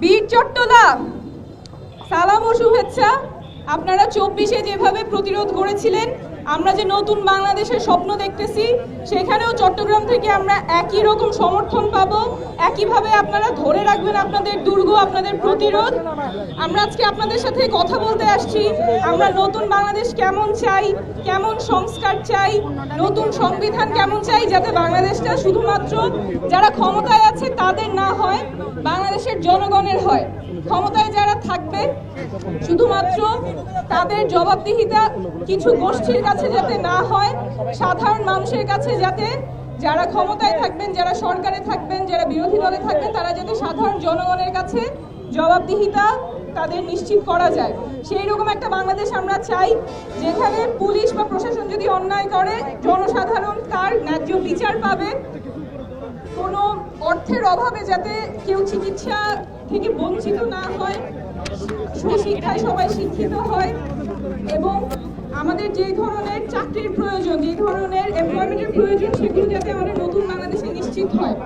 বীর চট্টলা, সালাম ও শুভেচ্ছা। আপনারা 24-এ যেভাবে প্রতিরোধ করেছিলেন, আমরা যে নতুন বাংলাদেশের স্বপ্ন দেখতেছি, সেখানেও চট্টগ্রাম থেকে আমরা একই রকম সমর্থন পাবো। একইভাবে আপনারা ধরে রাখবেন আপনাদের দুর্গ, আপনাদের প্রতিরোধ। আমরা আজকে আপনাদের সাথে কথা বলতে আসছি। আমরা নতুন বাংলাদেশ কেমন চাই, কেমন সংস্কার চাই, নতুন সংবিধান কেমন চাই, যাতে বাংলাদেশটা শুধুমাত্র যারা ক্ষমতায় আছে তাদের না হয়, বাংলাদেশের জনগণের হয়। ক্ষমতায় যারা থাকবে শুধুমাত্র তাদের জবাবদিহিতা কিছু গোষ্ঠীর কাছে যাতে না হয়, সাধারণ মানুষের কাছে যাতে, যারা ক্ষমতায় থাকবেন, যারা সরকারে থাকবেন, যারা বিরোধী দলে থাকবেন, তারা যাতে সাধারণ জনগণের কাছে জবাবদিহিতা তাদের নিশ্চিত করা যায়। সেই রকম একটা বাংলাদেশ আমরা চাই, যেখানে পুলিশ বা প্রশাসন যদি অন্যায় করে, জনসাধারণ তার ন্যায্য বিচার পাবে। কোনো অর্থের অভাবে যাতে কেউ চিকিৎসা থেকে বঞ্চিত না হয়, সুশিক্ষায় সবাই শিক্ষিত হয়, এবং আমাদের যে ধরনের চাকরির প্রয়োজন, যে ধরনের এমপ্লয়মেন্টের প্রয়োজন, সেগুলো যাতে আমাদের নতুন বাংলাদেশে নিশ্চিত হয়।